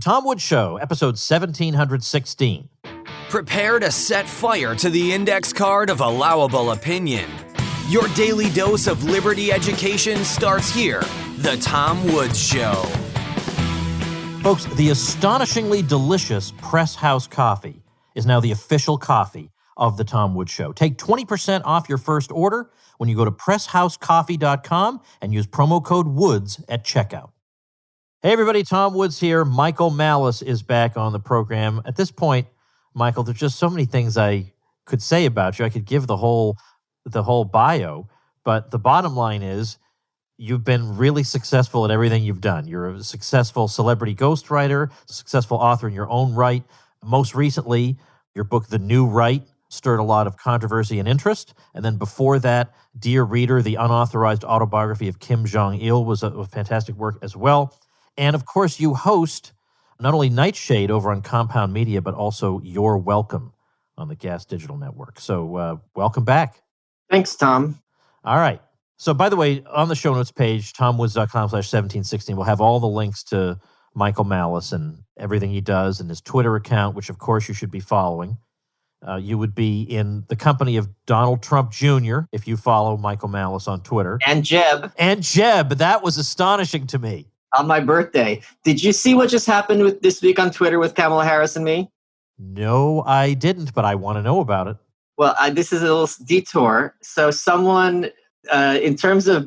Tom Woods Show, episode 1716. Prepare to set fire to the index card of allowable opinion. Your daily dose of liberty education starts here. The Tom Woods Show. Folks, the astonishingly delicious Press House coffee is now the official coffee of the Tom Woods Show. Take 20% off your first order when you go to presshousecoffee.com and use promo code WOODS at checkout. Hey, everybody, Tom Woods here. Michael Malice is back on the program. At this point, Michael, there's just so many things I could say about you. I could give the whole bio, but the bottom line is you've been really successful at everything you've done. You're a successful celebrity ghostwriter, a successful author in your own right. Most recently, your book, The New Right, stirred a lot of controversy and interest. And then before that, Dear Reader, the unauthorized autobiography of Kim Jong-il was a fantastic work as well. And of course, you host not only Nightshade over on Compound Media, but also You're Welcome on the Gas Digital Network. So welcome back. Thanks, Tom. All right. So by the way, on the show notes page, tomwoods.com/1716, we'll have all the links to Michael Malice and everything he does and his Twitter account, which of course you should be following. You would be in the company of Donald Trump Jr. if you follow Michael Malice on Twitter. And Jeb. That was astonishing to me. On my birthday. Did you see what just happened with this week on Twitter with Kamala Harris and me? No, I didn't, but I want to know about it. Well, this is a little detour. So someone, in terms of,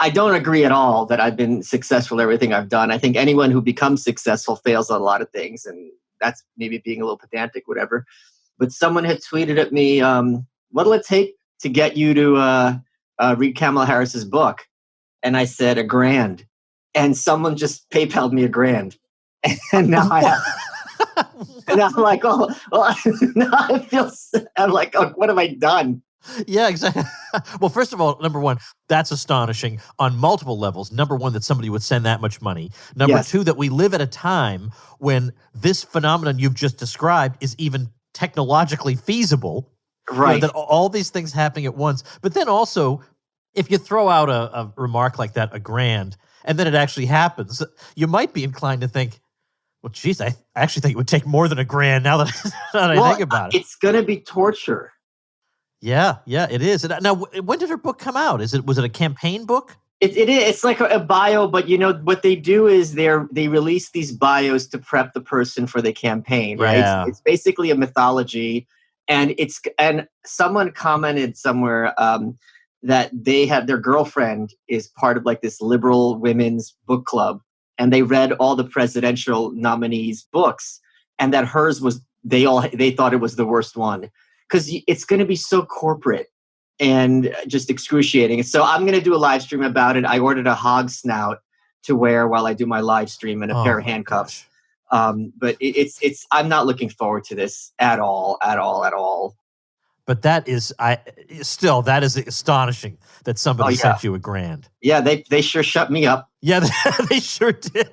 I don't agree at all that I've been successful at everything I've done. I think anyone who becomes successful fails at a lot of things, and that's maybe being a little pedantic, whatever. But someone had tweeted at me, what'll it take to get you to read Kamala Harris's book? And I said, $1,000. And someone just PayPal'd me $1,000. And now I have, and I'm like, oh, well, now I feel, I'm like, oh, what have I done? Yeah, exactly. Well, first of all, number one, that's astonishing on multiple levels. Number one, that somebody would send that much money. Number two, that we live at a time when this phenomenon you've just described is even technologically feasible. Right. You know, that all these things happening at once. But then also, if you throw out a remark like that, $1,000, and then it actually happens, you might be inclined to think, well, geez, I actually think it would take more than $1,000 now that I think about it. It's going to be torture. Yeah, it is. Now, when did her book come out? Was it a campaign book? It is. It's like a bio, but you know what they do is they release these bios to prep the person for the campaign, right? Yeah. It's basically a mythology, and someone commented somewhere that they have their girlfriend is part of like this liberal women's book club, and they read all the presidential nominees' books, and that hers was they thought it was the worst one because it's going to be so corporate and just excruciating. So I'm going to do a live stream about it. I ordered a hog snout to wear while I do my live stream and a pair of handcuffs. But it's I'm not looking forward to this at all. But that is astonishing that somebody sent you $1,000. Yeah, they sure shut me up. Yeah, they sure did.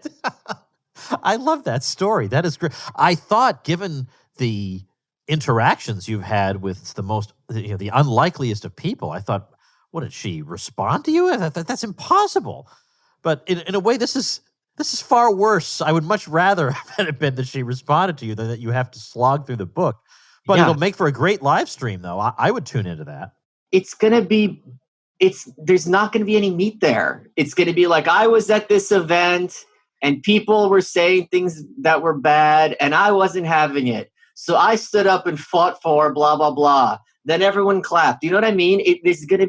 I love that story. That is great. I thought, given the interactions you've had with the unlikeliest of people, I thought, what, did she respond to you? That's impossible. But in a way, this is far worse. I would much rather have it been that she responded to you than that you have to slog through the book. But it'll make for a great live stream, though. I would tune into that. There's not going to be any meat there. It's going to be like, I was at this event and people were saying things that were bad and I wasn't having it. So I stood up and fought for blah, blah, blah. Then everyone clapped. You know what I mean? It's going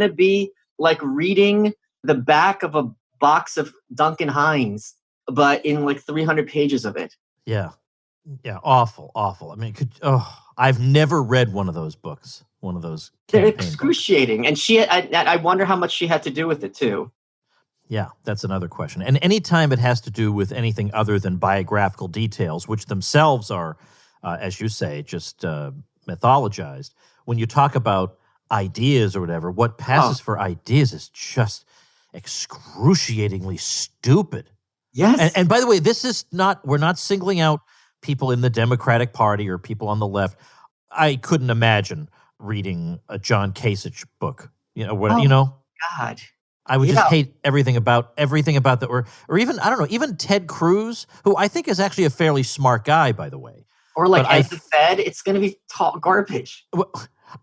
to be like reading the back of a box of Duncan Hines, but in like 300 pages of it. Yeah. Yeah, awful. I mean, I've never read one of those books, one of those campaign They're excruciating. books. And I wonder how much she had to do with it, too. Yeah, that's another question. And anytime it has to do with anything other than biographical details, which themselves are, as you say, just mythologized, when you talk about ideas or whatever, what passes for ideas is just excruciatingly stupid. Yes. And by the way, we're not singling out people in the Democratic Party or people on the left. I couldn't imagine reading a John Kasich book. You know. God. I would just hate everything about the, or even, I don't know, even Ted Cruz, who I think is actually a fairly smart guy, by the way. Or like Ed the Fed, it's going to be garbage.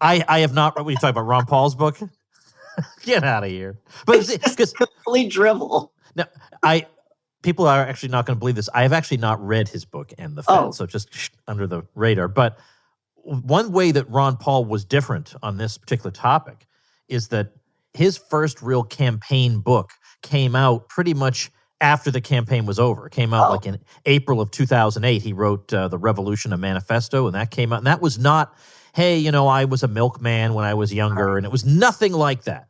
I have not, what are you talking about, Ron Paul's book? Get out of here. But it's just complete drivel. Now, people are actually not going to believe this. I have actually not read his book, Ed the Fed, so just under the radar. But one way that Ron Paul was different on this particular topic is that his first real campaign book came out pretty much after the campaign was over. It came out like in April of 2008. He wrote The Revolution, a Manifesto, and that came out. And that was not, hey, I was a milkman when I was younger, and it was nothing like that.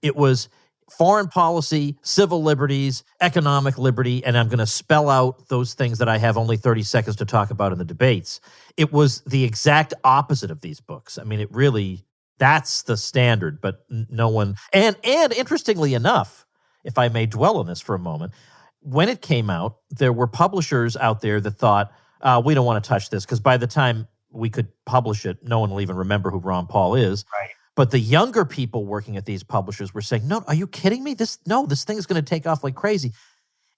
It was foreign policy, civil liberties, economic liberty, and I'm going to spell out those things that I have only 30 seconds to talk about in the debates. It was the exact opposite of these books. I mean, it really, that's the standard, but no one, and interestingly enough, if I may dwell on this for a moment, when it came out, there were publishers out there that thought, we don't want to touch this, because by the time we could publish it, no one will even remember who Ron Paul is. Right. But the younger people working at these publishers were saying, no, are you kidding me? This thing is going to take off like crazy.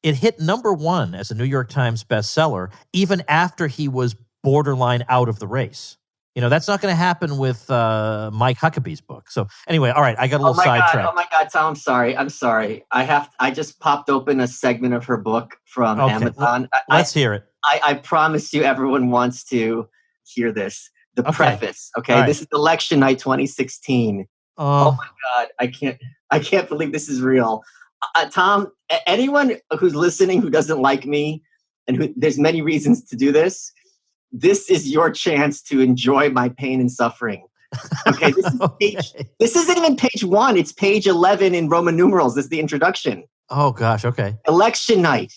It hit #1 as a New York Times bestseller, even after he was borderline out of the race. That's not going to happen with Mike Huckabee's book. So anyway, all right, I got a little sidetracked. Oh my God, Tom, I'm sorry. I just popped open a segment of her book from Amazon. Let's hear it. I promise you everyone wants to hear this. The preface, okay? Right. This is election night 2016. Oh my God, I can't believe this is real. Tom, anyone who's listening who doesn't like me, and there's many reasons to do this, this is your chance to enjoy my pain and suffering. Okay, this isn't even page 1, it's page 11 in Roman numerals. This is the introduction. Oh gosh, okay. Election night.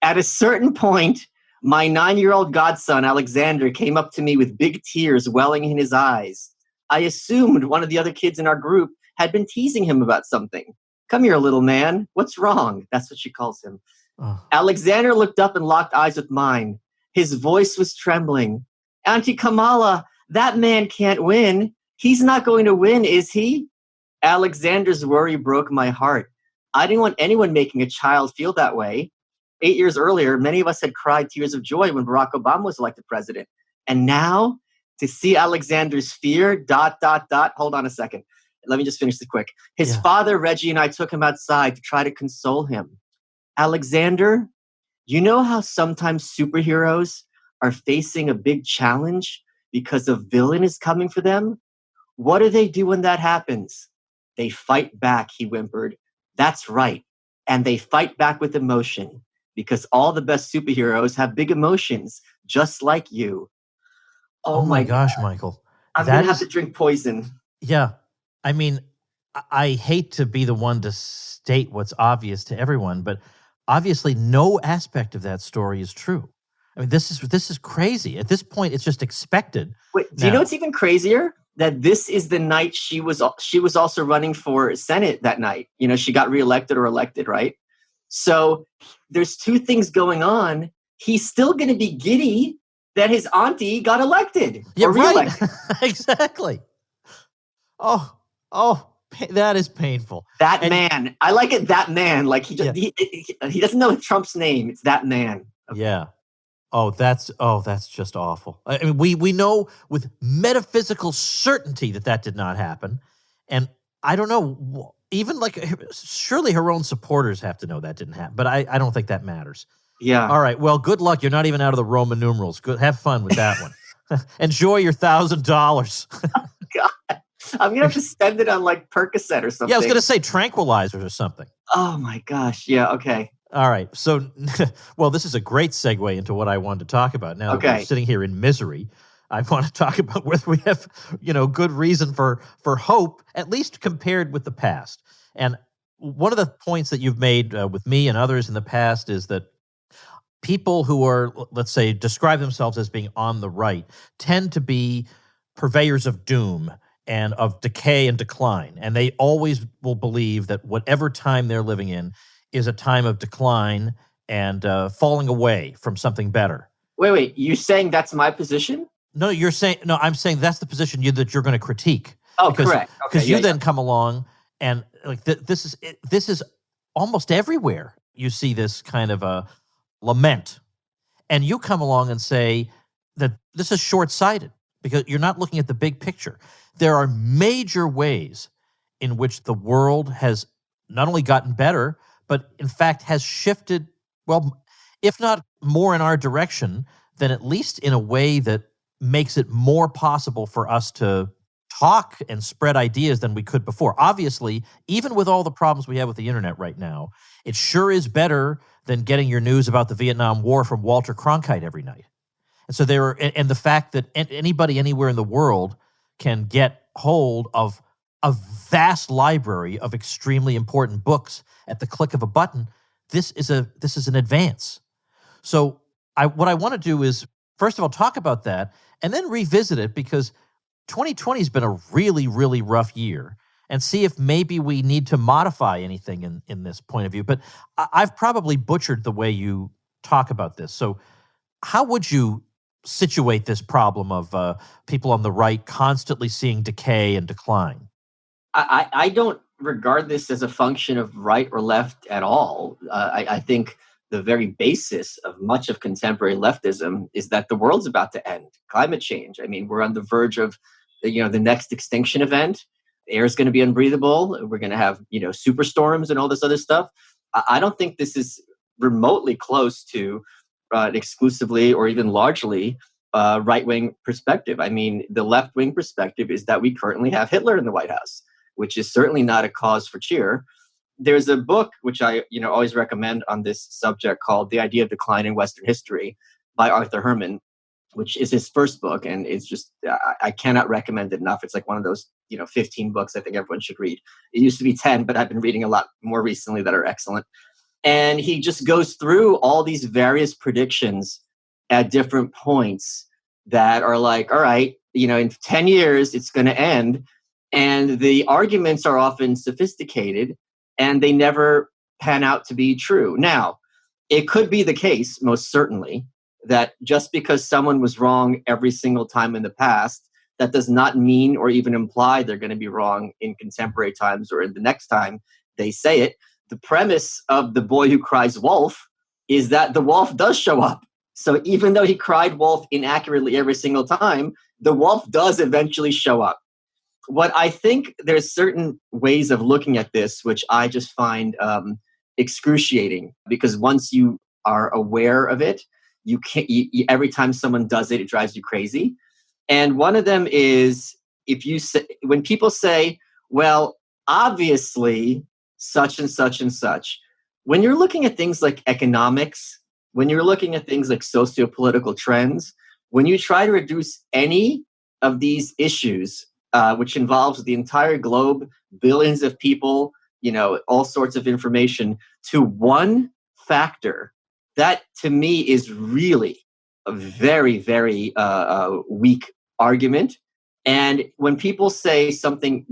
At a certain point, my 9-year-old godson, Alexander, came up to me with big tears welling in his eyes. I assumed one of the other kids in our group had been teasing him about something. Come here, little man. What's wrong? That's what she calls him. Oh. Alexander looked up and locked eyes with mine. His voice was trembling. Auntie Kamala, that man can't win. He's not going to win, is he? Alexander's worry broke my heart. I didn't want anyone making a child feel that way. 8 years earlier, many of us had cried tears of joy when Barack Obama was elected president. And now, to see Alexander's fear, ... Hold on a second. Let me just finish this quick. His father, Reggie, and I took him outside to try to console him. Alexander, you know how sometimes superheroes are facing a big challenge because a villain is coming for them? What do they do when that happens? They fight back, he whimpered. That's right. And they fight back with emotion. Because all the best superheroes have big emotions, just like you. Oh my gosh, Michael. I'm going to have to drink poison. Yeah. I mean, I hate to be the one to state what's obvious to everyone, but obviously no aspect of that story is true. I mean, this is crazy. At this point, it's just expected. Wait, do you know what's even crazier? That this is the night she was also running for Senate that night. She got reelected or elected, right? So there's two things going on. He's still going to be giddy that his auntie got elected. Yeah, or reelected. Right. Exactly. Oh, that is painful. Man. I like it, that man. Like he doesn't know Trump's name. It's that man. Okay. Yeah. That's just awful. I mean, we know with metaphysical certainty that did not happen. And I don't know, even surely her own supporters have to know that didn't happen, but I don't think that matters. Yeah. All right. Well, good luck. You're not even out of the Roman numerals. Good. Have fun with that one. Enjoy your $1,000. Oh, God. I'm going to have to spend it on Percocet or something. Yeah, I was going to say tranquilizers or something. Oh my gosh. Yeah. Okay. All right. So, well, this is a great segue into what I wanted to talk about. Now that we're sitting here in misery, I want to talk about whether we have, good reason for hope, at least compared with the past. And one of the points that you've made with me and others in the past is that people who are, let's say, describe themselves as being on the right tend to be purveyors of doom and of decay and decline. And they always will believe that whatever time they're living in is a time of decline and falling away from something better. Wait, you saying that's my position? No, I'm saying that's the position that you're going to critique. Oh, correct. Because you then come along And like this is almost everywhere. You see this kind of a lament, and you come along and say that this is short-sighted because you're not looking at the big picture. There are major ways in which the world has not only gotten better, but in fact has shifted, well, if not more in our direction, then at least in a way that makes it more possible for us to talk and spread ideas than we could before. Obviously, even with all the problems we have with the internet right now, it sure is better than getting your news about the Vietnam War from Walter Cronkite every night. And so and the fact that anybody anywhere in the world can get hold of a vast library of extremely important books at the click of a button, this is an advance. So what I want to do is, first of all, talk about that and then revisit it, because 2020 has been a really, really rough year, and see if maybe we need to modify anything in this point of view. But I've probably butchered the way you talk about this. So how would you situate this problem of people on the right constantly seeing decay and decline? I don't regard this as a function of right or left at all. I think the very basis of much of contemporary leftism is that the world's about to end. Climate change. I mean, we're on the verge of the next extinction event. Air is going to be unbreathable. We're going to have superstorms and all this other stuff. I don't think this is remotely close to exclusively or even largely right-wing perspective. I mean, the left-wing perspective is that we currently have Hitler in the White House, which is certainly not a cause for cheer. There's a book which I always recommend on this subject called The Idea of Decline in Western History by Arthur Herman, which is his first book. And it's just, I cannot recommend it enough. It's like one of those, 15 books I think everyone should read. It used to be 10, but I've been reading a lot more recently that are excellent. And he just goes through all these various predictions at different points that are like, all right, in 10 years, it's going to end. And the arguments are often sophisticated and they never pan out to be true. Now, it could be the case, most certainly, that just because someone was wrong every single time in the past, that does not mean or even imply they're going to be wrong in contemporary times or in the next time they say it. The premise of The Boy Who Cries Wolf is that the wolf does show up. So even though he cried wolf inaccurately every single time, the wolf does eventually show up. What I think, there's certain ways of looking at this, which I just find excruciating, because once you are aware of it, you can't. Every time someone does it, it drives you crazy. And one of them is when people say, "Well, obviously, such and such and such." When you're looking at things like economics, when you're looking at things like socio-political trends, when you try to reduce any of these issues, which involves the entire globe, billions of people, all sorts of information, to one factor, that to me is really a very, very weak argument. And when people say something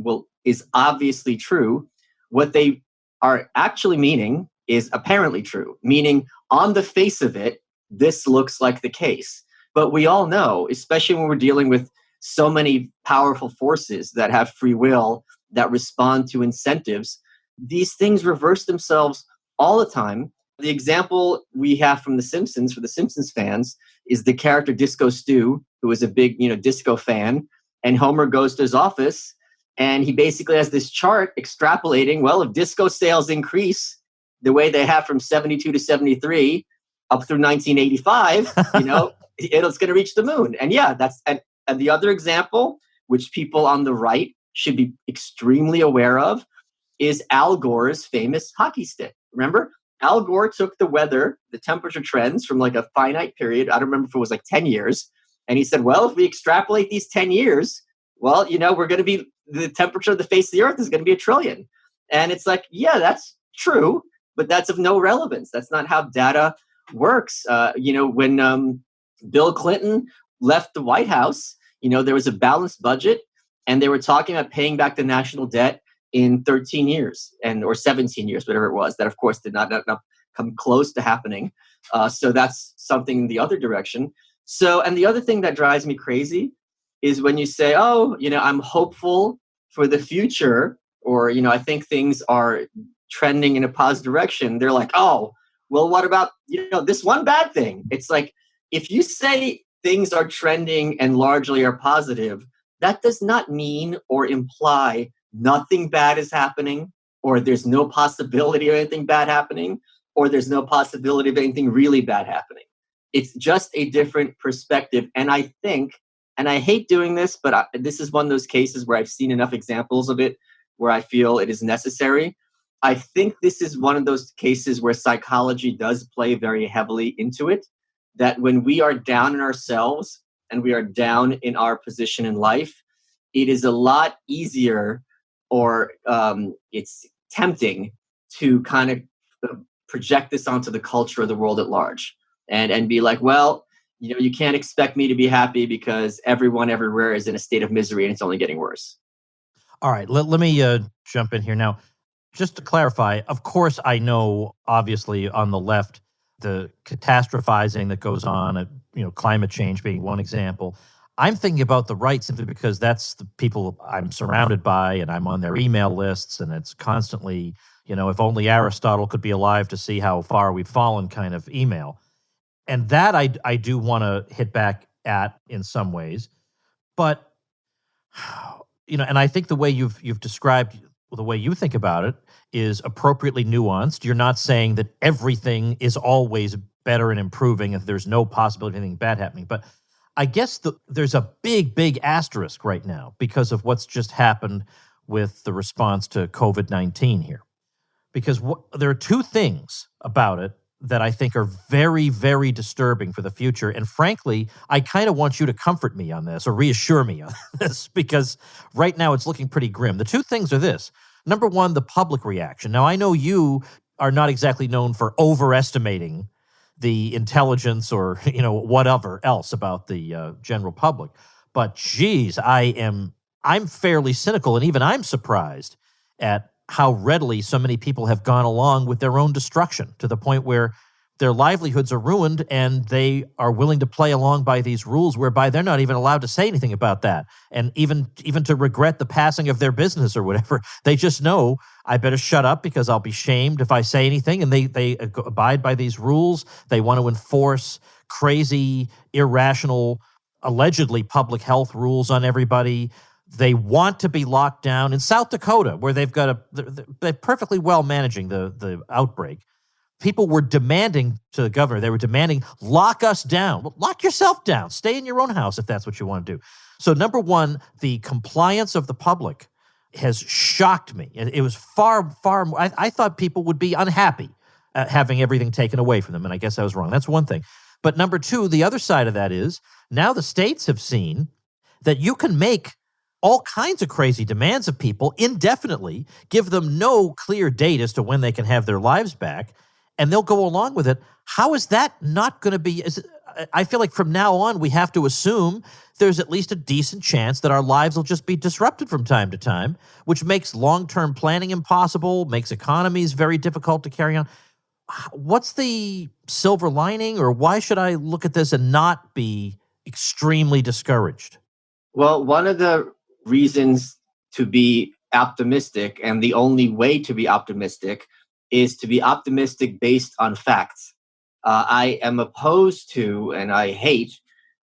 is obviously true, what they are actually meaning is apparently true, meaning on the face of it, this looks like the case. But we all know, especially when we're dealing with so many powerful forces that have free will, that respond to incentives, these things reverse themselves all the time. The example we have from The Simpsons, for the Simpsons fans, is the character Disco Stu, who is a big, disco fan. And Homer goes to his office and he basically has this chart extrapolating, well, if disco sales increase the way they have from 72 to 73 up through 1985, it's going to reach the moon. And yeah, and the other example, which people on the right should be extremely aware of, is Al Gore's famous hockey stick. Remember? Al Gore took the weather, the temperature trends from like a finite period. I don't remember if it was like 10 years. And he said, well, if we extrapolate these 10 years, well, we're going to be, the temperature of the face of the earth is going to be 1 trillion. And it's like, yeah, that's true, but that's of no relevance. That's not how data works. When Bill Clinton left the White House, there was a balanced budget and they were talking about paying back the national debt in 13 years or 17 years, whatever it was. That, of course, did not come close to happening. So that's something in the other direction. So, and the other thing that drives me crazy is when you say, oh, I'm hopeful for the future, or, I think things are trending in a positive direction, they're like, oh, well, what about, this one bad thing? It's like, if you say things are trending and largely are positive, that does not mean or imply nothing bad is happening, or there's no possibility of anything bad happening, or there's no possibility of anything really bad happening. It's just a different perspective. And I think, and I hate doing this, but this is one of those cases where I've seen enough examples of it where I feel it is necessary. I think this is one of those cases where psychology does play very heavily into it, that when we are down in ourselves and we are down in our position in life, it is a lot easier, or it's tempting to kind of project this onto the culture of the world at large and be like, well, you can't expect me to be happy because everyone everywhere is in a state of misery and it's only getting worse. All right, let me jump in here now. Just to clarify, of course, I know, obviously, on the left, the catastrophizing that goes on, climate change being one example. I'm thinking about the right simply because that's the people I'm surrounded by, and I'm on their email lists, and it's constantly, if only Aristotle could be alive to see how far we've fallen kind of email. And that I do want to hit back at in some ways. But, and I think the way you've described the way you think about it is appropriately nuanced. You're not saying that everything is always better and improving if there's no possibility of anything bad happening. But I guess there's a big, big asterisk right now because of what's just happened with the response to COVID-19 here. Because there are two things about it that I think are very, very disturbing for the future. And frankly, I kind of want you to comfort me on this or reassure me on this, because right now it's looking pretty grim. The two things are this. Number one, the public reaction. Now, I know you are not exactly known for overestimating the intelligence or, whatever else about the general public. But geez, I'm fairly cynical, and even I'm surprised at how readily so many people have gone along with their own destruction to the point where their livelihoods are ruined and they are willing to play along by these rules whereby they're not even allowed to say anything about that. And even to regret the passing of their business or whatever, they just know, I better shut up because I'll be shamed if I say anything. And they abide by these rules. They want to enforce crazy, irrational, allegedly public health rules on everybody. They want to be locked down. In South Dakota, where they're perfectly well managing the outbreak, people were demanding to the governor, they were demanding, lock us down. Well, lock yourself down. Stay in your own house if that's what you want to do. So number one, the compliance of the public has shocked me. It was far, far more. I thought people would be unhappy having everything taken away from them, and I guess I was wrong. That's one thing. But number two, the other side of that is now the states have seen that you can make all kinds of crazy demands of people indefinitely, give them no clear date as to when they can have their lives back, and they'll go along with it. How is that not going to be? I feel like from now on, we have to assume there's at least a decent chance that our lives will just be disrupted from time to time, which makes long-term planning impossible, makes economies very difficult to carry on. What's the silver lining, or why should I look at this and not be extremely discouraged? Well, one of the reasons to be optimistic, and the only way to be optimistic, is to be optimistic based on facts. I am opposed to, and I hate,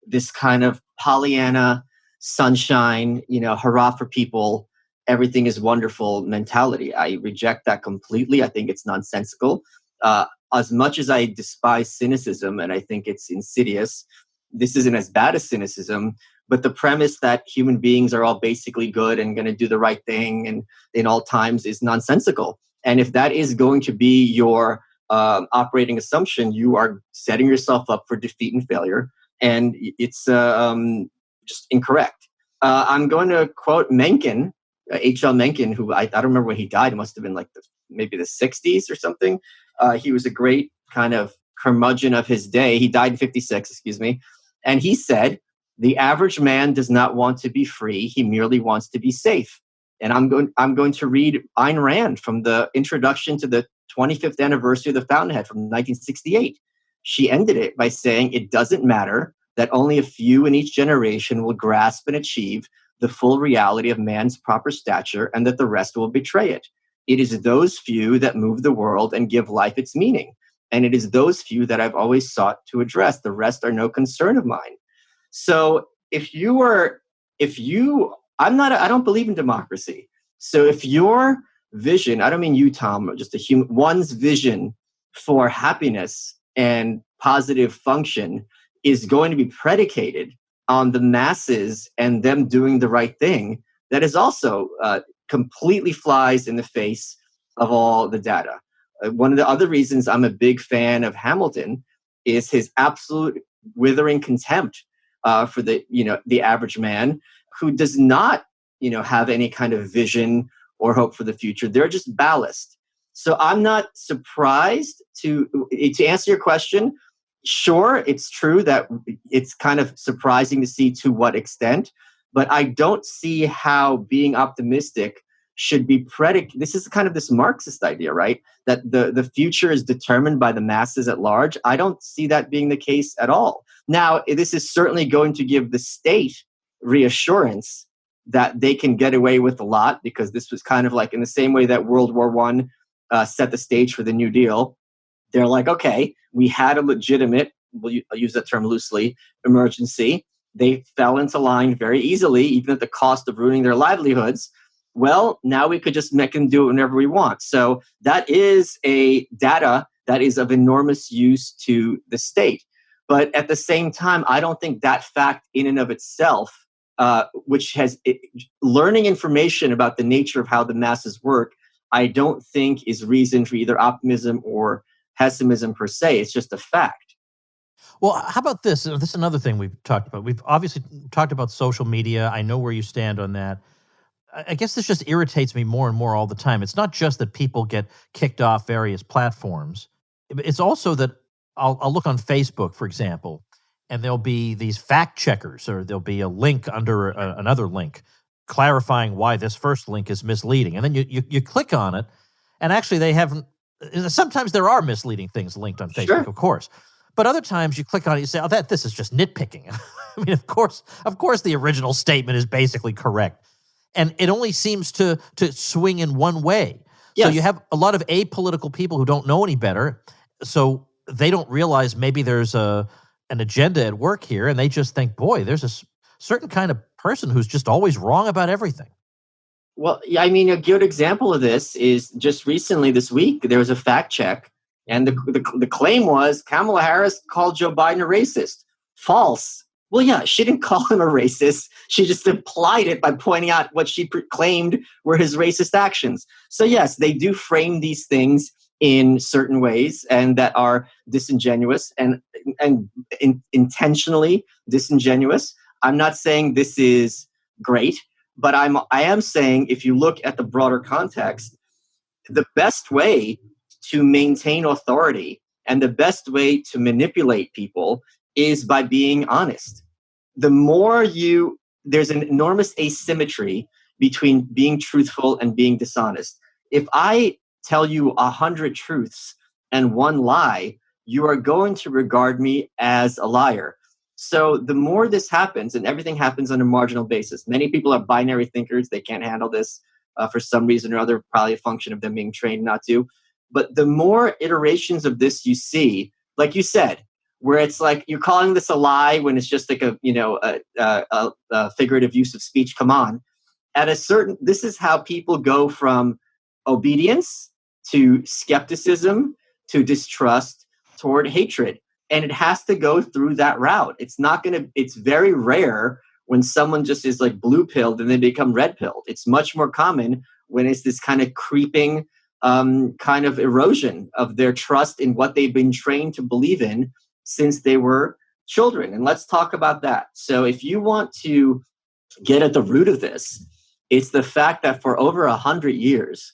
this kind of Pollyanna, sunshine, hurrah for people, everything is wonderful mentality. I reject that completely. I think it's nonsensical. As much as I despise cynicism, and I think it's insidious, this isn't as bad as cynicism. But the premise that human beings are all basically good and going to do the right thing and in all times is nonsensical. And if that is going to be your operating assumption, you are setting yourself up for defeat and failure. And it's just incorrect. I'm going to quote Mencken, H.L. Mencken, who I don't remember when he died. It must have been like maybe the 60s or something. He was a great kind of curmudgeon of his day. He died in 56, excuse me. And he said, the average man does not want to be free. He merely wants to be safe. And I'm going to read Ayn Rand from the introduction to the 25th anniversary of the Fountainhead from 1968. She ended it by saying, it doesn't matter that only a few in each generation will grasp and achieve the full reality of man's proper stature and that the rest will betray it. It is those few that move the world and give life its meaning. And it is those few that I've always sought to address. The rest are no concern of mine. So I don't believe in democracy. So if your vision, I don't mean you, Tom, just one's vision for happiness and positive function is going to be predicated on the masses and them doing the right thing, that is also completely flies in the face of all the data. One of the other reasons I'm a big fan of Hamilton is his absolute withering contempt for the average man who does not have any kind of vision or hope for the future. They're just ballast. So I'm not surprised to answer your question. Sure, it's true that it's kind of surprising to see to what extent, but I don't see how being optimistic should be predicated. This is kind of this Marxist idea, right? That the future is determined by the masses at large. I don't see that being the case at all. Now, this is certainly going to give the state reassurance that they can get away with a lot, because this was kind of like in the same way that World War I set the stage for the New Deal. They're like, okay, we had a legitimate, I'll use that term loosely, emergency. They fell into line very easily, even at the cost of ruining their livelihoods. Well, now we could just make them do it whenever we want. So that is a data that is of enormous use to the state. But at the same time, I don't think that fact in and of itself, which has learning information about the nature of how the masses work, I don't think is reason for either optimism or pessimism per se. It's just a fact. Well, how about this? This is another thing we've talked about. We've obviously talked about social media. I know where you stand on that. I guess this just irritates me more and more all the time. It's not just that people get kicked off various platforms. It's also that I'll look on Facebook, for example, and there'll be these fact checkers, or there'll be a link under another link clarifying why this first link is misleading. And then you click on it, and actually they haven't. Sometimes there are misleading things linked on Facebook, Sure. Of course. But other times you click on it, you say, "Oh, this is just nitpicking." I mean, of course, the original statement is basically correct, and it only seems to swing in one way. Yes. So you have a lot of apolitical people who don't know any better, so they don't realize maybe there's an agenda at work here, and they just think, "Boy, there's a certain kind of person who's just always wrong about everything." Well, yeah, I mean, a good example of this is just recently this week, there was a fact check, and the claim was Kamala Harris called Joe Biden a racist. False. Well, yeah, she didn't call him a racist. She just implied it by pointing out what she claimed were his racist actions. So yes, they do frame these things in certain ways, and that are disingenuous and intentionally disingenuous. I'm not saying this is great, but I am saying if you look at the broader context, the best way to maintain authority and the best way to manipulate people is by being honest. There's an enormous asymmetry between being truthful and being dishonest. If I tell you 100 truths and one lie, you are going to regard me as a liar. So the more this happens, and everything happens on a marginal basis. Many people are binary thinkers. They can't handle this for some reason or other, probably a function of them being trained not to. But the more iterations of this you see, like you said, where it's like you're calling this a lie when it's just like a figurative use of speech. Come on. This is how people go from obedience to skepticism to distrust toward hatred. And it has to go through that route. It's very rare when someone just is like blue pilled and they become red pilled. It's much more common when it's this kind of creeping kind of erosion of their trust in what they've been trained to believe in since they were children. And let's talk about that. So if you want to get at the root of this, it's the fact that for over 100 years,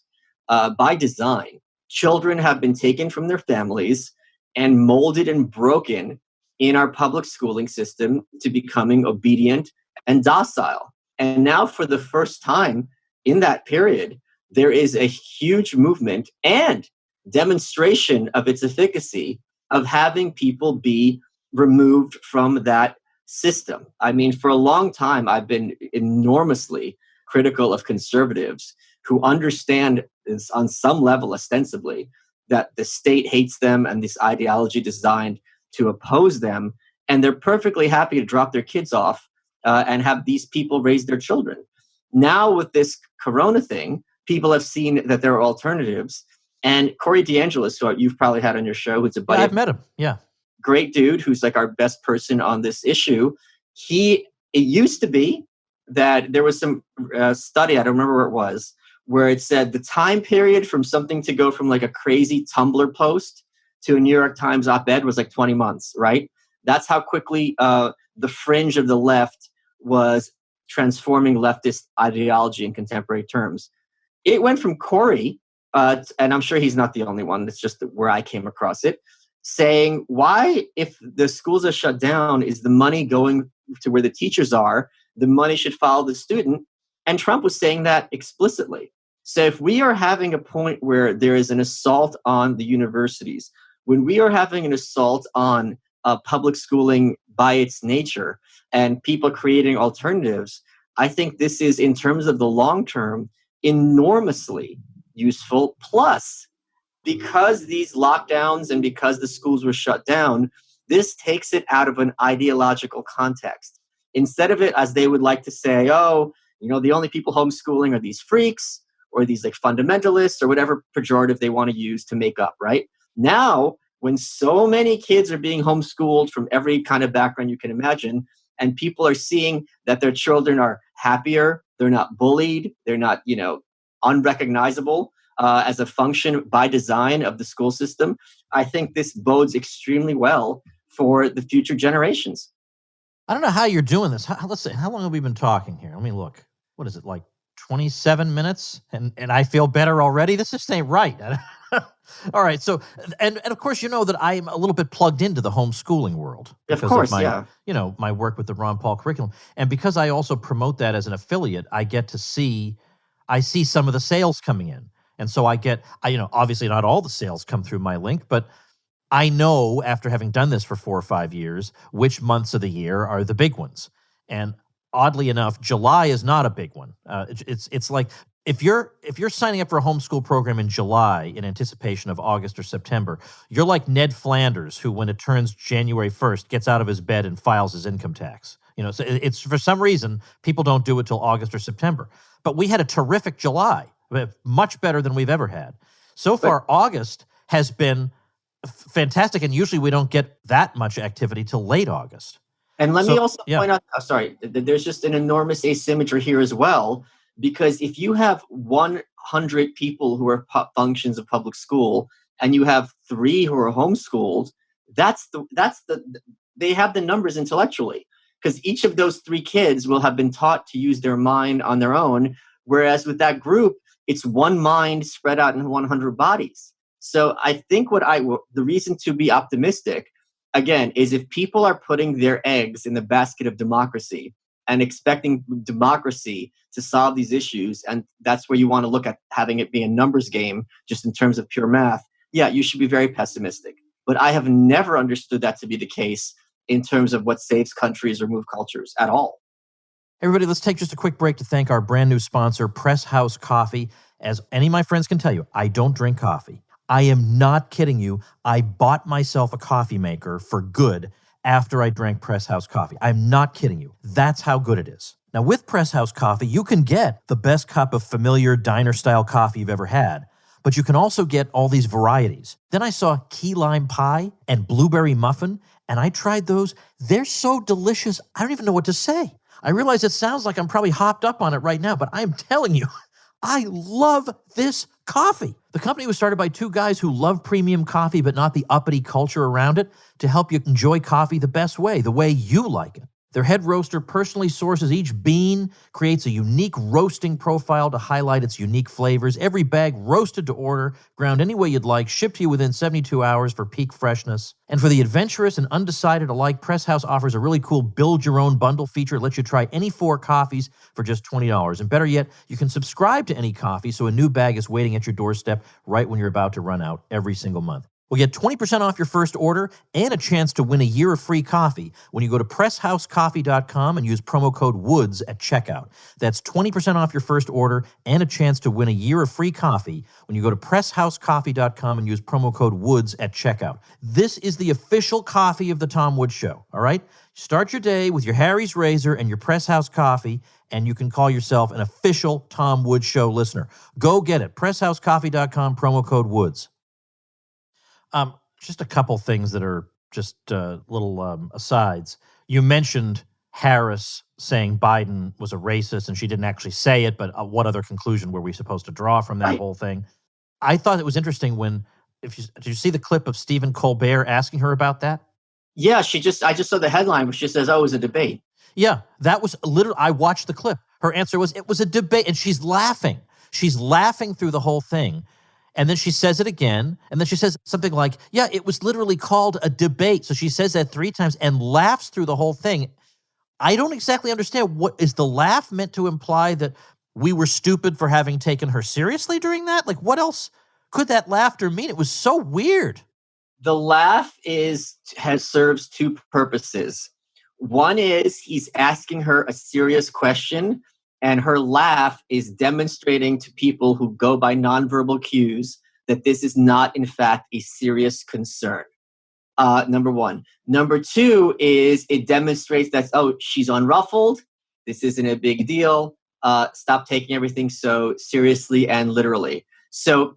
by design, children have been taken from their families and molded and broken in our public schooling system to becoming obedient and docile. And now for the first time in that period, there is a huge movement and demonstration of its efficacy of having people be removed from that system. I mean, for a long time, I've been enormously critical of conservatives who understand this on some level, ostensibly, that the state hates them and this ideology designed to oppose them. And they're perfectly happy to drop their kids off and have these people raise their children. Now, with this corona thing, people have seen that there are alternatives. And Corey DeAngelis, who you've probably had on your show, who's a buddy. Yeah, I've met him. Yeah. Great dude, who's like our best person on this issue. It used to be that there was some study, I don't remember where it was, where it said the time period from something to go from like a crazy Tumblr post to a New York Times op-ed was like 20 months, right? That's how quickly the fringe of the left was transforming leftist ideology in contemporary terms. It went from Corey, and I'm sure he's not the only one, it's just where I came across it, saying, why, if the schools are shut down, is the money going to where the teachers are? The money should follow the student. And Trump was saying that explicitly. So if we are having a point where there is an assault on the universities, when we are having an assault on public schooling by its nature and people creating alternatives, I think this is, in terms of the long term, enormously useful. Plus, because these lockdowns and because the schools were shut down, this takes it out of an ideological context. Instead of it, as they would like to say, oh, the only people homeschooling are these freaks or these like fundamentalists or whatever pejorative they want to use to make up, right? Now, when so many kids are being homeschooled from every kind of background you can imagine, and people are seeing that their children are happier, they're not bullied, they're not, unrecognizable, as a function by design of the school system, I think this bodes extremely well for the future generations. I don't know how you're doing this. Let's see, how long have we been talking here? Let me look. What is it, like 27 minutes? And I feel better already? This just ain't right. All right. So, and of course, you know that I'm a little bit plugged into the homeschooling world. Of course, my, my work with the Ron Paul curriculum. And because I also promote that as an affiliate, I see some of the sales coming in. And so obviously not all the sales come through my link, but I know after having done this for 4 or 5 years, which months of the year are the big ones. And oddly enough, July is not a big one. It's like if you're signing up for a homeschool program in July in anticipation of August or September, you're like Ned Flanders, who when it turns January 1st gets out of his bed and files his income tax. So it's for some reason people don't do it till August or September. But we had a terrific July. Much better than we've ever had. So far, August has been fantastic, and usually we don't get that much activity till late August. And let me also point out, there's just an enormous asymmetry here as well, because if you have 100 people who are functions of public school and you have 3 who are homeschooled, they have the numbers intellectually, because each of those 3 kids will have been taught to use their mind on their own, whereas with that group, it's one mind spread out in 100 bodies. So I think the reason to be optimistic, again, is if people are putting their eggs in the basket of democracy and expecting democracy to solve these issues, and that's where you want to look at having it be a numbers game, just in terms of pure math, you should be very pessimistic. But I have never understood that to be the case in terms of what saves countries or move cultures at all. Everybody, let's take just a quick break to thank our brand new sponsor, Press House Coffee. As any of my friends can tell you, I don't drink coffee. I am not kidding you. I bought myself a coffee maker for good after I drank Press House Coffee. I'm not kidding you. That's how good it is. Now, with Press House Coffee, you can get the best cup of familiar diner-style coffee you've ever had, but you can also get all these varieties. Then I saw key lime pie and blueberry muffin, and I tried those. They're so delicious, I don't even know what to say. I realize it sounds like I'm probably hopped up on it right now, but I'm telling you, I love this coffee. The company was started by 2 guys who love premium coffee, but not the uppity culture around it, to help you enjoy coffee the best way, the way you like it. Their head roaster personally sources each bean, creates a unique roasting profile to highlight its unique flavors. Every bag roasted to order, ground any way you'd like, shipped to you within 72 hours for peak freshness. And for the adventurous and undecided alike, Press House offers a really cool build-your-own bundle feature that lets you try any 4 coffees for just $20. And better yet, you can subscribe to any coffee so a new bag is waiting at your doorstep right when you're about to run out every single month. Well, get 20% off your first order and a chance to win a year of free coffee when you go to presshousecoffee.com and use promo code WOODS at checkout. That's 20% off your first order and a chance to win a year of free coffee when you go to presshousecoffee.com and use promo code WOODS at checkout. This is the official coffee of the Tom Woods Show, all right? Start your day with your Harry's Razor and your Press House coffee, and you can call yourself an official Tom Woods Show listener. Go get it. presshousecoffee.com, promo code WOODS. Just a couple things that are just little asides. You mentioned Harris saying Biden was a racist, and she didn't actually say it, but what other conclusion were we supposed to draw from that whole thing? I thought it was interesting did you see the clip of Stephen Colbert asking her about that? Yeah, I just saw the headline, which just says, "Oh, it was a debate." Yeah, that was literally, I watched the clip. Her answer was, it was a debate, and she's laughing. She's laughing through the whole thing. And then she says it again, and then she says something like, yeah, it was literally called a debate. So she says that 3 times and laughs through the whole thing. I don't exactly understand. What is the laugh meant to imply, that we were stupid for having taken her seriously during that? Like, what else could that laughter mean? It was so weird. The laugh serves 2 purposes. One is he's asking her a serious question, and her laugh is demonstrating to people who go by nonverbal cues that this is not, in fact, a serious concern. Number 1. Number 2 is it demonstrates that, oh, she's unruffled. This isn't a big deal. Stop taking everything so seriously and literally. So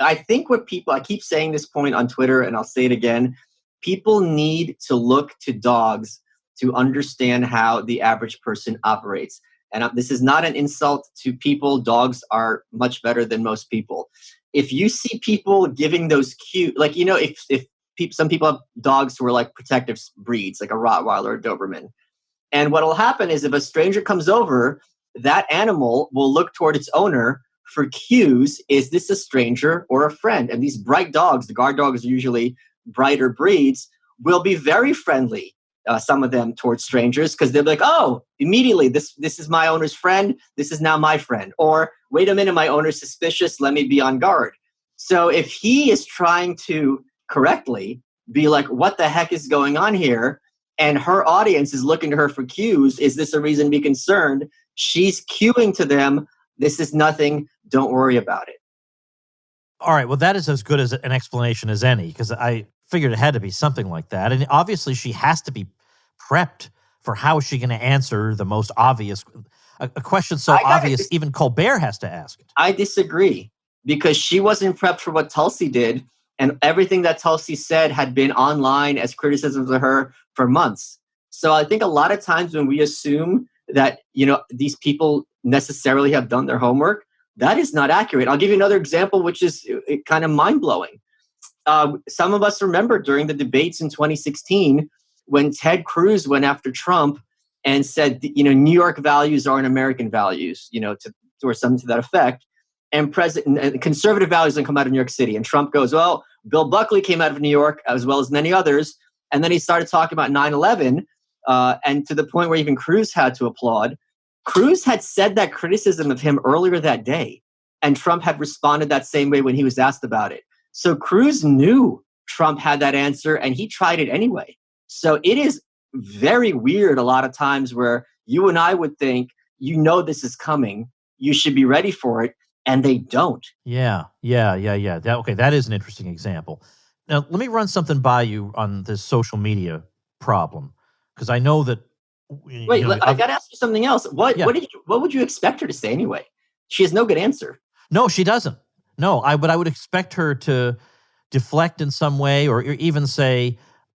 I think I keep saying this point on Twitter, and I'll say it again, people need to look to dogs to understand how the average person operates. And this is not an insult to people. Dogs are much better than most people. If you see people giving those cute, like, some people have dogs who are like protective breeds, like a Rottweiler or a Doberman. And what will happen is if a stranger comes over, that animal will look toward its owner for cues. Is this a stranger or a friend? And these bright dogs, the guard dogs are usually brighter breeds, will be very friendly, some of them, towards strangers, because they'll be like, oh, immediately, this is my owner's friend. This is now my friend. Or, wait a minute, my owner's suspicious. Let me be on guard. So if he is trying to correctly be like, what the heck is going on here? And her audience is looking to her for cues. Is this a reason to be concerned? She's cueing to them, this is nothing. Don't worry about it. All right. Well, that is as good as an explanation as any, because I figured it had to be something like that. And obviously she has to be prepped for how is she going to answer the most obvious, a question so obvious, even Colbert has to ask it. I disagree, because she wasn't prepped for what Tulsi did. And everything that Tulsi said had been online as criticisms of her for months. So I think a lot of times when we assume that, these people necessarily have done their homework, that is not accurate. I'll give you another example, which is kind of mind-blowing. Some of us remember during the debates in 2016 when Ted Cruz went after Trump and said, New York values aren't American values, or something to that effect. And conservative values don't come out of New York City. And Trump goes, well, Bill Buckley came out of New York as well as many others. And then he started talking about 9/11, and to the point where even Cruz had to applaud. Cruz had said that criticism of him earlier that day, and Trump had responded that same way when he was asked about it. So Cruz knew Trump had that answer, and he tried it anyway. So it is very weird a lot of times where you and I would think, this is coming, you should be ready for it, and they don't. Yeah. That is an interesting example. Now, let me run something by you on this social media problem, because I know that. Wait, I got to ask you something else. What would you expect her to say anyway? She has no good answer. No, she doesn't. No, but I would expect her to deflect in some way, or even say,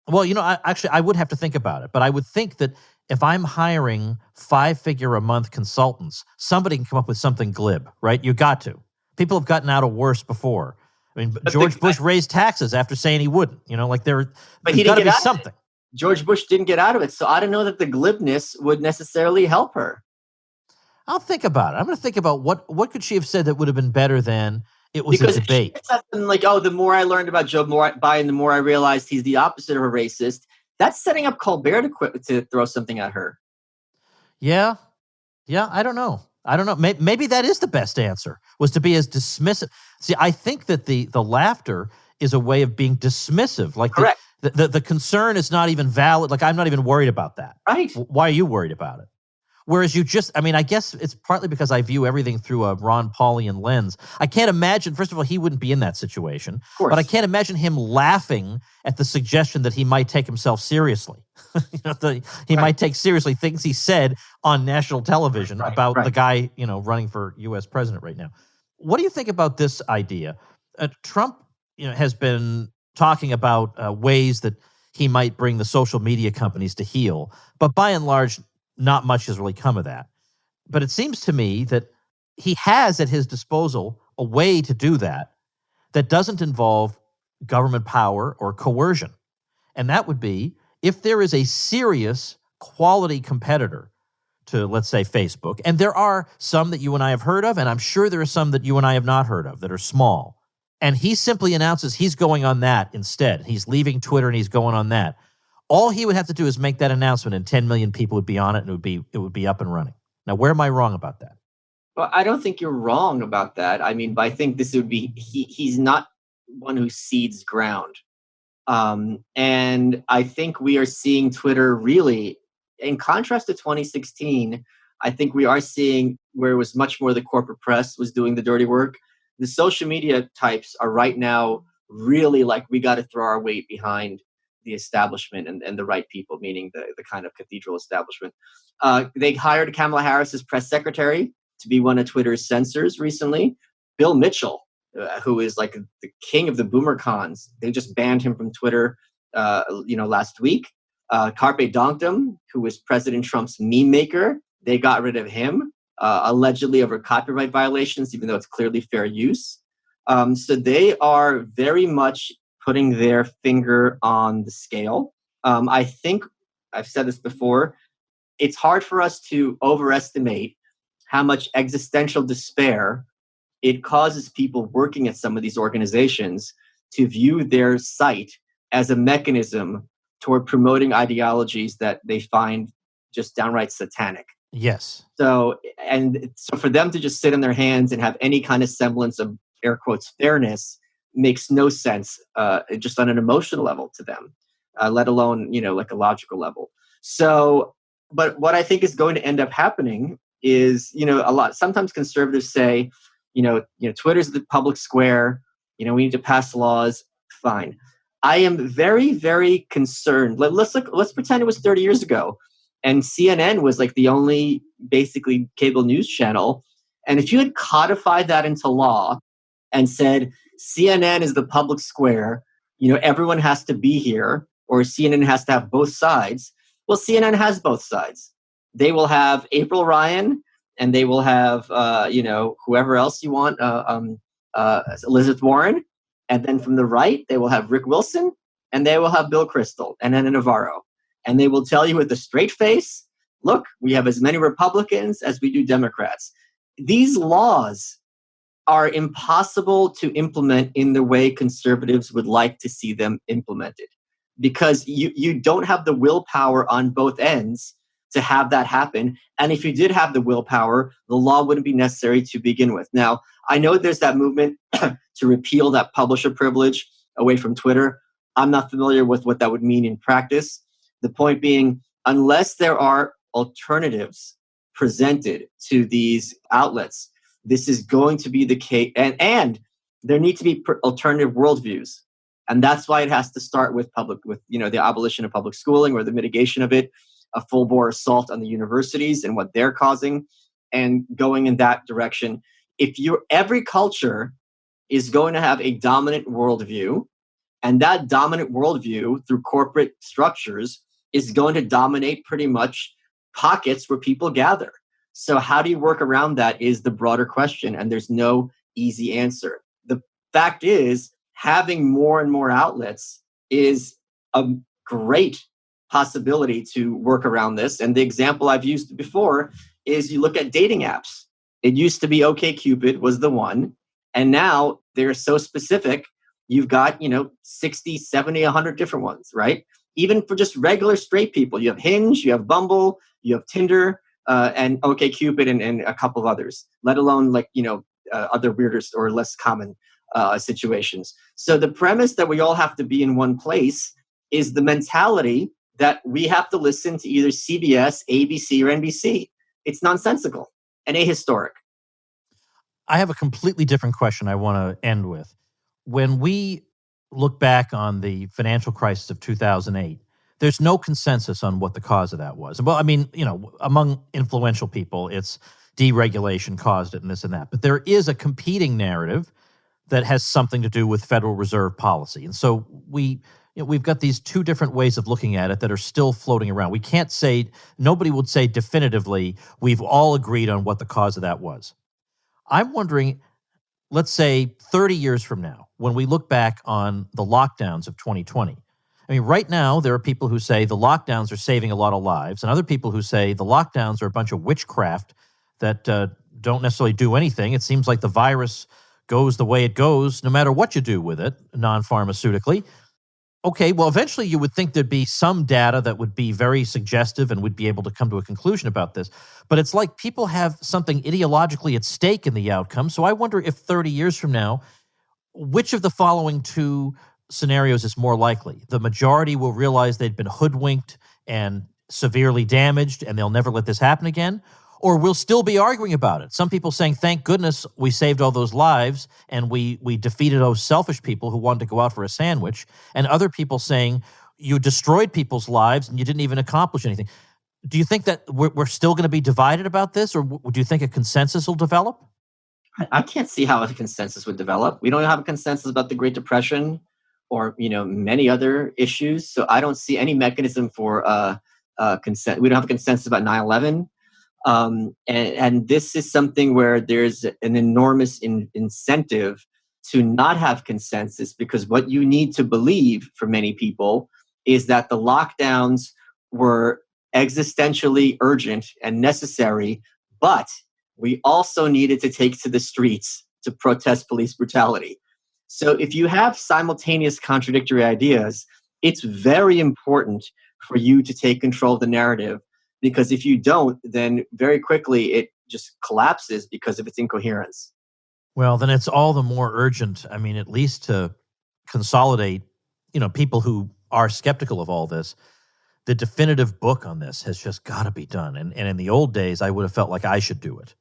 well, I would have to think about it, but I would think that if I'm hiring 5-figure a month consultants, somebody can come up with something glib, right? You got to. People have gotten out of worse before. I mean, George Bush raised taxes after saying he wouldn't. But there's got to be something. George Bush didn't get out of it, so I don't know that the glibness would necessarily help her. I'll think about it. I'm going to think about what could she have said that would have been better than it was a debate. Because something like, the more I learned about Joe Biden, the more I realized he's the opposite of a racist. That's setting up Colbert to throw something at her. Yeah, I don't know. Maybe that is the best answer, was to be as dismissive. See, I think that the laughter is a way of being dismissive. Like Correct. The concern is not even valid. Like, I'm not even worried about that. Right. Why are you worried about it? Whereas I guess it's partly because I view everything through a Ron Paulian lens. I can't imagine, first of all, he wouldn't be in that situation. Of course. But I can't imagine him laughing at the suggestion that he might take himself seriously. He might take seriously things he said on national television about the guy, running for U.S. president right now. What do you think about this idea? Trump, has been talking about ways that he might bring the social media companies to heel, but by and large, not much has really come of that. But it seems to me that he has at his disposal a way to do that doesn't involve government power or coercion. And that would be if there is a serious quality competitor to, let's say, Facebook, and there are some that you and I have heard of, and I'm sure there are some that you and I have not heard of that are small, and he simply announces he's going on that instead. He's leaving Twitter and he's going on that. All he would have to do is make that announcement, and 10 million people would be on it, and it would be up and running. Now, where am I wrong about that? Well, I don't think you're wrong about that. I mean, but I think this would be he's not one who cedes ground, and I think we are seeing Twitter really, in contrast to 2016. I think we are seeing where it was much more the corporate press was doing the dirty work. The social media types are right now really like, we got to throw our weight behind the establishment and the right people, meaning the kind of cathedral establishment. They hired Kamala Harris as press secretary to be one of Twitter's censors recently. Bill Mitchell, who is like the king of the boomer cons, they just banned him from Twitter, last week. Carpe Donktum, who was President Trump's meme maker, they got rid of him, allegedly over copyright violations, even though it's clearly fair use. So they are very much putting their finger on the scale. I think I've said this before. It's hard for us to overestimate how much existential despair it causes people working at some of these organizations to view their site as a mechanism toward promoting ideologies that they find just downright satanic. Yes. So for them to just sit on their hands and have any kind of semblance of, air quotes, fairness makes no sense, just on an emotional level to them, let alone, like a logical level. So, but what I think is going to end up happening is, sometimes conservatives say, Twitter's the public square, we need to pass laws. Fine. I am very, very concerned. Let's pretend it was 30 years ago, and CNN was like the only basically cable news channel. And if you had codified that into law and said CNN is the public square, everyone has to be here, or CNN has to have both sides. Well, CNN has both sides. They will have April Ryan, and they will have whoever else you want, Elizabeth Warren. And then from the right, they will have Rick Wilson, and they will have Bill Kristol and Ana Navarro. And they will tell you with a straight face, look, we have as many Republicans as we do Democrats. These laws are impossible to implement in the way conservatives would like to see them implemented, because you don't have the willpower on both ends to have that happen. And if you did have the willpower, the law wouldn't be necessary to begin with. Now, I know there's that movement to repeal that publisher privilege away from Twitter. I'm not familiar with what that would mean in practice. The point being, unless there are alternatives presented to these outlets, this is going to be the case. And there need to be alternative worldviews. And that's why it has to start with the abolition of public schooling or the mitigation of it, a full-bore assault on the universities and what they're causing, and going in that direction. Every culture is going to have a dominant worldview, and that dominant worldview through corporate structures is going to dominate pretty much pockets where people gather. So how do you work around that is the broader question, and there's no easy answer. The fact is, having more and more outlets is a great possibility to work around this. And the example I've used before is you look at dating apps. It used to be OkCupid was the one, and now they're so specific. You've got, 60, 70, 100 different ones, right? Even for just regular straight people, you have Hinge, you have Bumble, you have Tinder, and OkCupid and a couple of others, let alone other weirder or less common situations. So the premise that we all have to be in one place is the mentality that we have to listen to either CBS, ABC, or NBC. It's nonsensical and ahistoric. I have a completely different question I want to end with. When we look back on the financial crisis of 2008, there's no consensus on what the cause of that was. Well, I mean, among influential people, it's deregulation caused it and this and that. But there is a competing narrative that has something to do with Federal Reserve policy. And so we've got these two different ways of looking at it that are still floating around. We can't say, nobody would say definitively, we've all agreed on what the cause of that was. I'm wondering, let's say 30 years from now, when we look back on the lockdowns of 2020, I mean, right now, there are people who say the lockdowns are saving a lot of lives, and other people who say the lockdowns are a bunch of witchcraft that don't necessarily do anything. It seems like the virus goes the way it goes, no matter what you do with it, non-pharmaceutically. Okay, well, eventually you would think there'd be some data that would be very suggestive and would be able to come to a conclusion about this. But it's like people have something ideologically at stake in the outcome. So I wonder if 30 years from now, which of the following two scenarios is more likely? The majority will realize they'd been hoodwinked and severely damaged, and they'll never let this happen again. Or we'll still be arguing about it. Some people saying, thank goodness we saved all those lives and we defeated those selfish people who wanted to go out for a sandwich. And other people saying, you destroyed people's lives and you didn't even accomplish anything. Do you think that we're still going to be divided about this, or do you think a consensus will develop? I can't see how a consensus would develop. We don't have a consensus about the Great Depression or many other issues. So I don't see any mechanism for consent. We don't have a consensus about 9/11. And this is something where there's an enormous incentive to not have consensus, because what you need to believe for many people is that the lockdowns were existentially urgent and necessary, but we also needed to take to the streets to protest police brutality. So if you have simultaneous contradictory ideas, it's very important for you to take control of the narrative. Because if you don't, then very quickly it just collapses because of its incoherence. Well, then it's all the more urgent, I mean, at least to consolidate, people who are skeptical of all this. The definitive book on this has just got to be done. And in the old days, I would have felt like I should do it.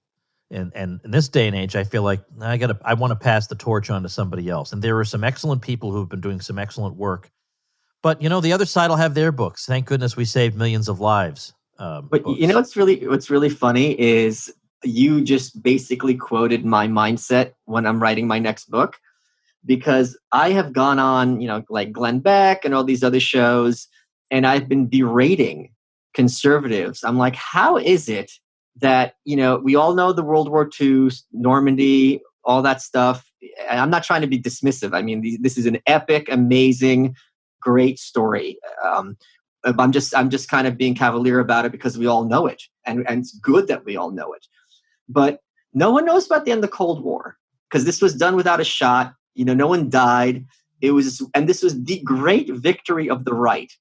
And in this day and age, I feel like I want to pass the torch on to somebody else. And there are some excellent people who have been doing some excellent work. But, the other side will have their books. Thank goodness we saved millions of lives. But what's really funny is you just basically quoted my mindset when I'm writing my next book, because I have gone on, like Glenn Beck and all these other shows, and I've been berating conservatives. I'm like, how is it that, we all know the World War II, Normandy, all that stuff. And I'm not trying to be dismissive. I mean, this is an epic, amazing, great story. I'm just kind of being cavalier about it because we all know it, and it's good that we all know it. But no one knows about the end of the Cold War, because this was done without a shot. No one died. And this was the great victory of the right.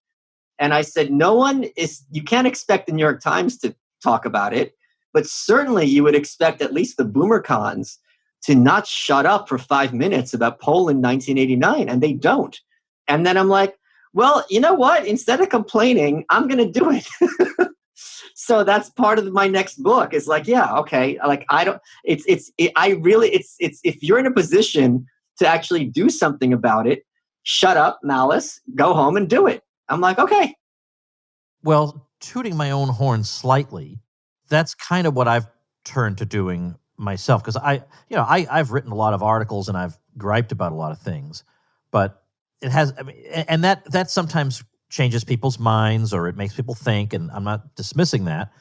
And I said, you can't expect the New York Times to talk about it, but certainly you would expect at least the boomer cons to not shut up for 5 minutes about Poland 1989, and they don't. And then I'm like, well, you know what? Instead of complaining, I'm going to do it. So that's part of my next book. It's like, yeah, okay. Like, if you're in a position to actually do something about it, shut up, Malice, go home and do it. I'm like, okay. Well, tooting my own horn slightly, that's kind of what I've turned to doing myself. Because I've written a lot of articles and I've griped about a lot of things, but it has, and that sometimes changes people's minds or it makes people think, and I'm not dismissing that.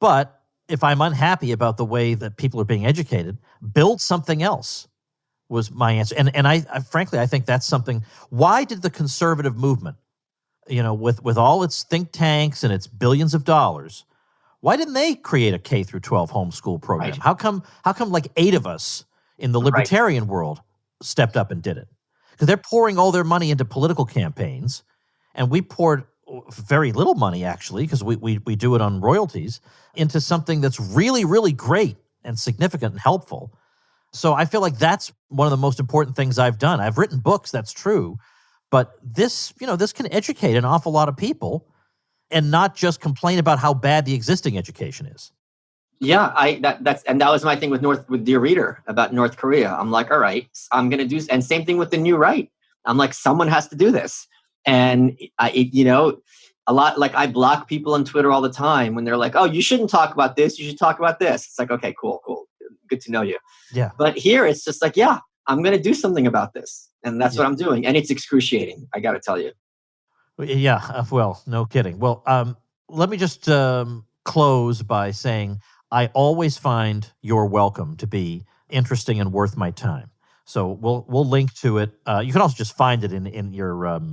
But if I'm unhappy about the way that people are being educated, build something else was my answer. And I frankly, I think that's something. Why did the conservative movement, with all its think tanks and its billions of dollars, why didn't they create a K through 12 homeschool program? Right. How come like 8 of us in the libertarian world stepped up and did it? Because they're pouring all their money into political campaigns, and we poured very little money, actually, because we do it on royalties, into something that's really, really great and significant and helpful. So I feel like that's one of the most important things I've done. I've written books, that's true, but this can educate an awful lot of people and not just complain about how bad the existing education is. Yeah, that was my thing with Dear Reader about North Korea. I'm like, all right, I'm gonna do, and same thing with the New Right. I'm like, someone has to do this, and a lot, like, I block people on Twitter all the time when they're like, oh, you shouldn't talk about this, you should talk about this. It's like, okay, cool, good to know you. Yeah. But here it's just like, yeah, I'm gonna do something about this, and that's what I'm doing, and it's excruciating. I got to tell you. Yeah. Well, no kidding. Well, let me just close by saying I always find your welcome to be interesting and worth my time. So we'll link to it. You can also just find it in your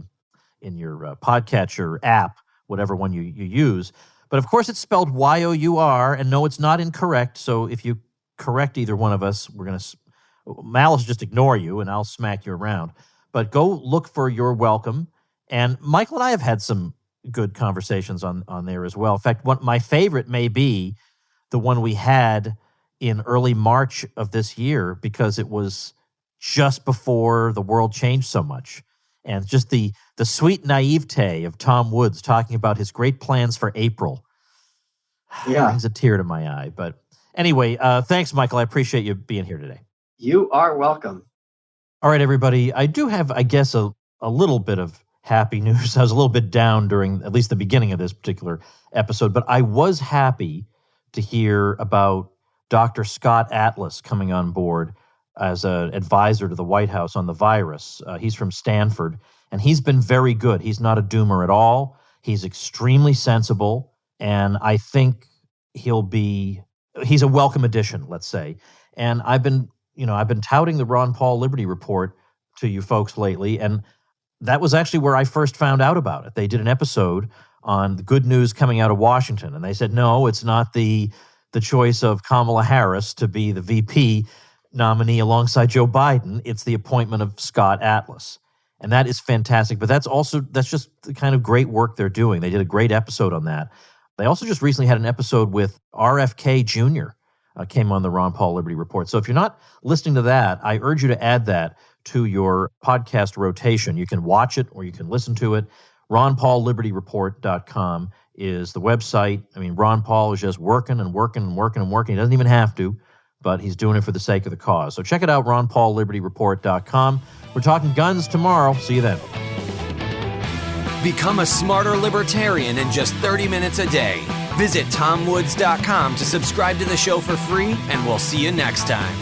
podcatcher app, whatever one you use. But of course, it's spelled Y-O-U-R, and no, it's not incorrect. So if you correct either one of us, Malice just ignore you, and I'll smack you around. But go look for Your Welcome. And Michael and I have had some good conversations on there as well. In fact, my favorite may be the one we had in early March of this year, because it was just before the world changed so much. And just the sweet naivete of Tom Woods talking about his great plans for April. Yeah. Brings a tear to my eye. But anyway, thanks, Michael. I appreciate you being here today. You are welcome. All right, everybody. I do have, I guess, a little bit of happy news. I was a little bit down during at least the beginning of this particular episode, but I was happy to hear about Dr. Scott Atlas coming on board as an advisor to the White House on the virus. He's from Stanford, and he's been very good. He's not a doomer at all. He's extremely sensible, and I think he's a welcome addition, let's say. And I've been touting the Ron Paul Liberty Report to you folks lately, and that was actually where I first found out about it. They did an episode on the good news coming out of Washington, and they said, no, it's not the choice of Kamala Harris to be the VP nominee alongside Joe Biden. It's the appointment of Scott Atlas. And that is fantastic. But that's just the kind of great work they're doing. They did a great episode on that. They also just recently had an episode with RFK Jr. Came on the Ron Paul Liberty Report. So if you're not listening to that, I urge you to add that to your podcast rotation. You can watch it or you can listen to it. RonPaulLibertyReport.com is the website. I mean, Ron Paul is just working and working and working and working. He doesn't even have to, but he's doing it for the sake of the cause. So check it out, RonPaulLibertyReport.com. We're talking guns tomorrow. See you then. Become a smarter libertarian in just 30 minutes a day. Visit TomWoods.com to subscribe to the show for free, and we'll see you next time.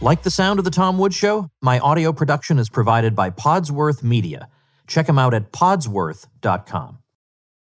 Like the sound of The Tom Woods Show? My audio production is provided by Podsworth Media. Check them out at podsworth.com.